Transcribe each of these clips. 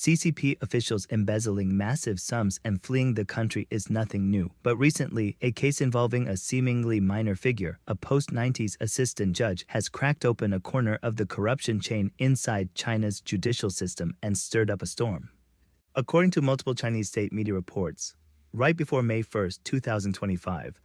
CCP officials embezzling massive sums and fleeing the country is nothing new. But recently, a case involving a seemingly minor figure, a post-90s assistant judge, has cracked open a corner of the corruption chain inside China's judicial system and stirred up a storm. According to multiple Chinese state media reports, right before May 1, 2025,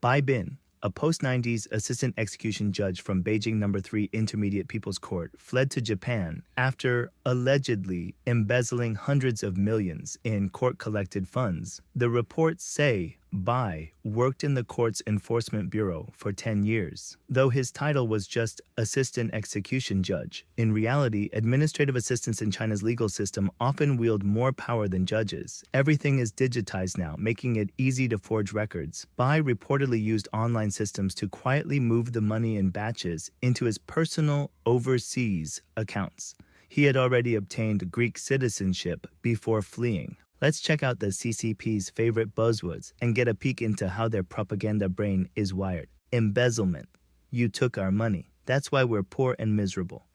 Bai Bin, a post-90s assistant execution judge from Beijing No. 3 Intermediate People's Court, fled to Japan after allegedly embezzling hundreds of millions in court-collected funds. The reports say Bai worked in the court's enforcement bureau for 10 years. Though his title was just assistant execution judge, in reality, administrative assistants in China's legal system often wield more power than judges. Everything is digitized now, making it easy to forge records. Bai reportedly used online systems to quietly move the money in batches into his personal overseas accounts. He had already obtained Greek citizenship before fleeing. Let's check out the CCP's favorite buzzwords and get a peek into how their propaganda brain is wired. Embezzlement. You took our money. That's why we're poor and miserable.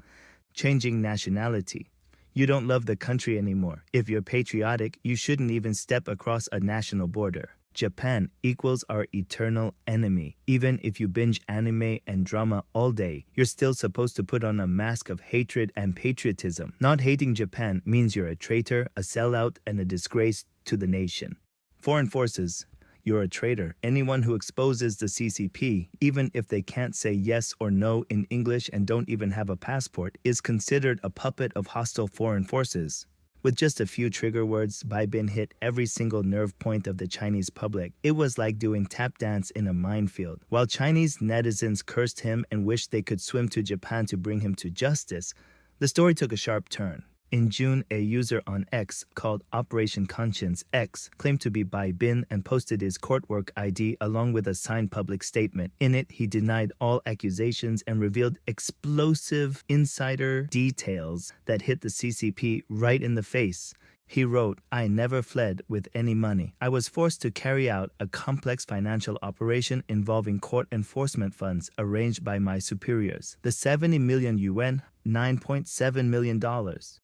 Changing nationality. You don't love the country anymore. If you're patriotic, you shouldn't even step across a national border. Japan equals our eternal enemy. Even if you binge anime and drama all day, you're still supposed to put on a mask of hatred and patriotism. Not hating Japan means you're a traitor, a sellout, and a disgrace to the nation. Foreign forces. You're a traitor. Anyone who exposes the CCP, even if they can't say yes or no in English and don't even have a passport, is considered a puppet of hostile foreign forces. With just a few trigger words, Bai Bin hit every single nerve point of the Chinese public. It was like doing tap dance in a minefield. While Chinese netizens cursed him and wished they could swim to Japan to bring him to justice, the story took a sharp turn. In June, a user on X called Operation Conscience X claimed to be Bai Bin and posted his courtwork ID along with a signed public statement. In it, he denied all accusations and revealed explosive insider details that hit the CCP right in the face. He wrote, "I never fled with any money. I was forced to carry out a complex financial operation involving court enforcement funds arranged by my superiors. The 70 million yuan, $9.7 million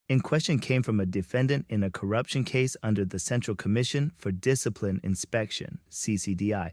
in question came from a defendant in a corruption case under the Central Commission for Discipline Inspection, CCDI,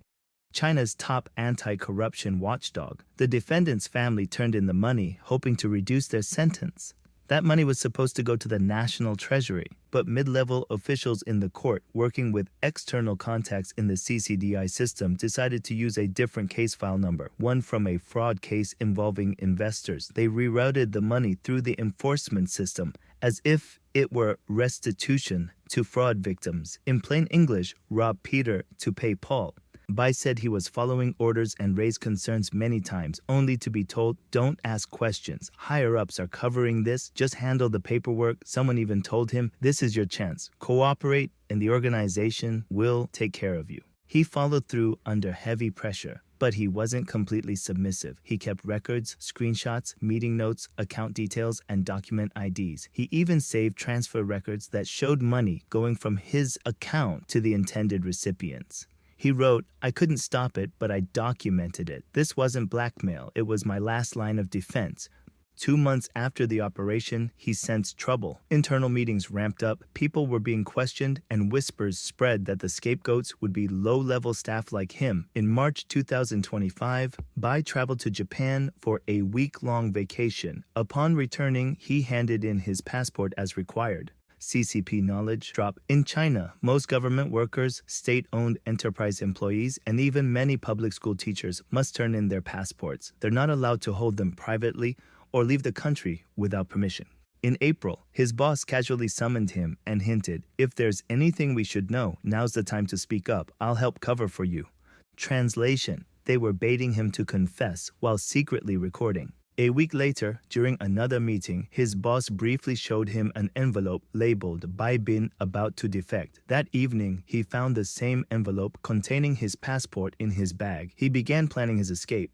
China's top anti-corruption watchdog. The defendant's family turned in the money, hoping to reduce their sentence. That money was supposed to go to the national treasury, but mid-level officials in the court working with external contacts in the CCDI system decided to use a different case file number, one from a fraud case involving investors. They rerouted the money through the enforcement system as if it were restitution to fraud victims. In plain English, rob Peter to pay Paul. Bai said he was following orders and raised concerns many times, only to be told, don't ask questions. Higher-ups are covering this, just handle the paperwork. Someone even told him, this is your chance. Cooperate and the organization will take care of you. He followed through under heavy pressure, but he wasn't completely submissive. He kept records, screenshots, meeting notes, account details, and document IDs. He even saved transfer records that showed money going from his account to the intended recipients. He wrote, "I couldn't stop it, but I documented it. This wasn't blackmail. It was my last line of defense." 2 months after the operation, he sensed trouble. Internal meetings ramped up, people were being questioned, and whispers spread that the scapegoats would be low-level staff like him. In March 2025, Bai traveled to Japan for a week-long vacation. Upon returning, he handed in his passport as required. CCP knowledge drop. In China, most government workers, state-owned enterprise employees, and even many public school teachers must turn in their passports. They're not allowed to hold them privately or leave the country without permission. In April, his boss casually summoned him and hinted, "If there's anything we should know, now's the time to speak up. I'll help cover for you." Translation: they were baiting him to confess while secretly recording. A week later, during another meeting, his boss briefly showed him an envelope labeled Bai Bin about to defect. That evening, he found the same envelope containing his passport in his bag. He began planning his escape.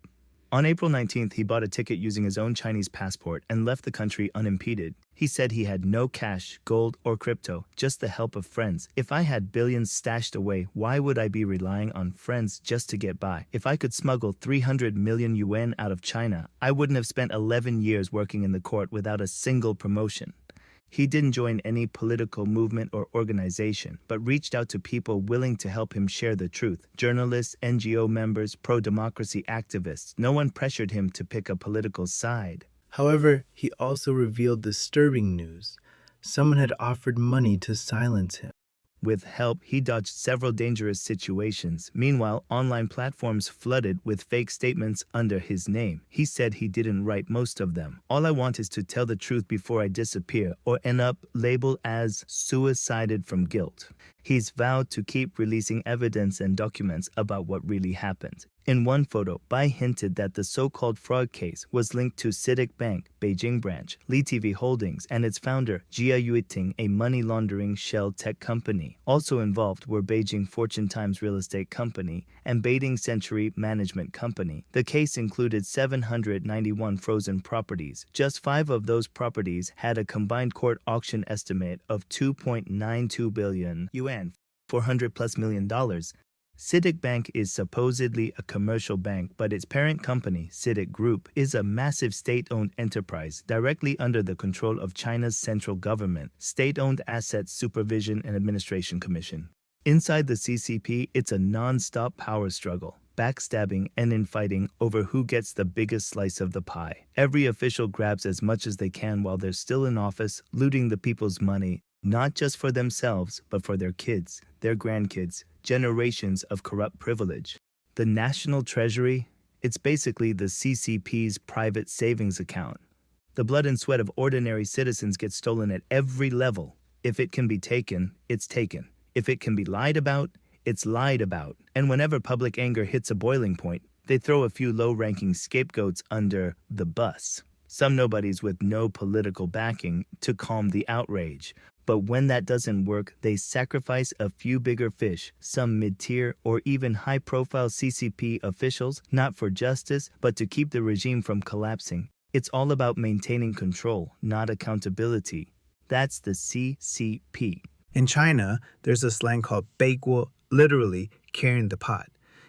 On April 19th, he bought a ticket using his own Chinese passport and left the country unimpeded. He said he had no cash, gold, or crypto, just the help of friends. "If I had billions stashed away, why would I be relying on friends just to get by? If I could smuggle 300 million yuan out of China, I wouldn't have spent 11 years working in the court without a single promotion." He didn't join any political movement or organization, but reached out to people willing to help him share the truth. Journalists, NGO members, pro-democracy activists. No one pressured him to pick a political side. However, he also revealed disturbing news. Someone had offered money to silence him. With help, he dodged several dangerous situations. Meanwhile, online platforms flooded with fake statements under his name. He said he didn't write most of them. All I want is to tell the truth before I disappear or end up labeled as suicided from guilt. He's vowed to keep releasing evidence and documents about what really happened. In one photo, Bai hinted that the so-called fraud case was linked to CITIC Bank, Beijing branch, Li TV Holdings, and its founder, Jia Yuiting, a money laundering shell tech company. Also involved were Beijing Fortune Times Real Estate Company and Beijing Century Management Company. The case included 791 frozen properties. Just 5 of those properties had a combined court auction estimate of 2.92 billion yuan, $400+ million. CITIC Bank is supposedly a commercial bank, but its parent company, CITIC Group, is a massive state-owned enterprise directly under the control of China's central government, State-Owned Assets Supervision and Administration Commission. Inside the CCP, it's a non-stop power struggle, backstabbing and infighting over who gets the biggest slice of the pie. Every official grabs as much as they can while they're still in office, looting the people's money, not just for themselves, but for their kids, their grandkids, generations of corrupt privilege. The National Treasury, it's basically the CCP's private savings account. The blood and sweat of ordinary citizens gets stolen at every level. If it can be taken, it's taken. If it can be lied about, it's lied about. And whenever public anger hits a boiling point, they throw a few low-ranking scapegoats under the bus. Some nobodies with no political backing to calm the outrage. But when that doesn't work, they sacrifice a few bigger fish, some mid-tier or even high-profile CCP officials, not for justice, but to keep the regime from collapsing. It's all about maintaining control, not accountability. That's the CCP. In China, there's a slang called 背锅, literally carrying the pot.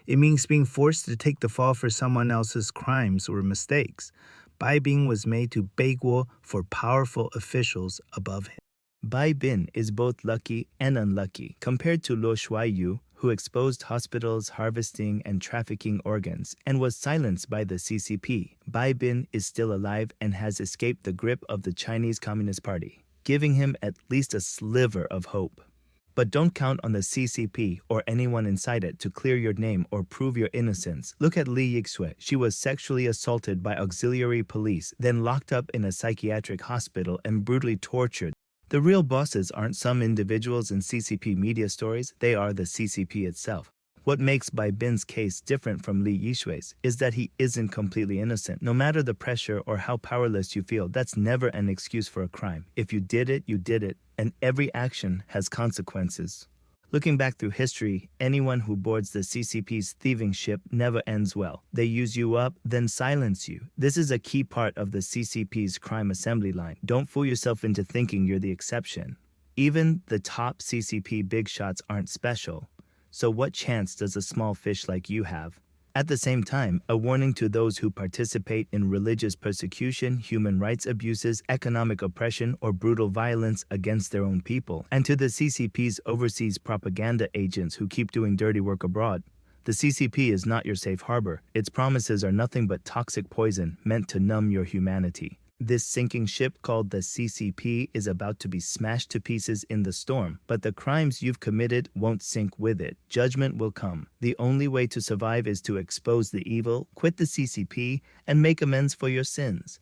It means being forced to take the fall for someone else's crimes or mistakes. Bai Bing was made to 背锅 for powerful officials above him. Bai Bin is both lucky and unlucky. Compared to Luo Shuaiyu, who exposed hospitals harvesting and trafficking organs and was silenced by the CCP, Bai Bin is still alive and has escaped the grip of the Chinese Communist Party, giving him at least a sliver of hope. But don't count on the CCP or anyone inside it to clear your name or prove your innocence. Look at Li Yixue. She was sexually assaulted by auxiliary police, then locked up in a psychiatric hospital and brutally tortured. The real bosses aren't some individuals in CCP media stories, they are the CCP itself. What makes Bai Bin's case different from Li Yixue's is that he isn't completely innocent. No matter the pressure or how powerless you feel, that's never an excuse for a crime. If you did it, and every action has consequences. Looking back through history, anyone who boards the CCP's thieving ship never ends well. They use you up, then silence you. This is a key part of the CCP's crime assembly line. Don't fool yourself into thinking you're the exception. Even the top CCP big shots aren't special. So what chance does a small fish like you have? At the same time, a warning to those who participate in religious persecution, human rights abuses, economic oppression, or brutal violence against their own people. And to the CCP's overseas propaganda agents who keep doing dirty work abroad. The CCP is not your safe harbor. Its promises are nothing but toxic poison meant to numb your humanity. This sinking ship called the CCP is about to be smashed to pieces in the storm, but the crimes you've committed won't sink with it. Judgment will come. The only way to survive is to expose the evil, quit the CCP, and make amends for your sins.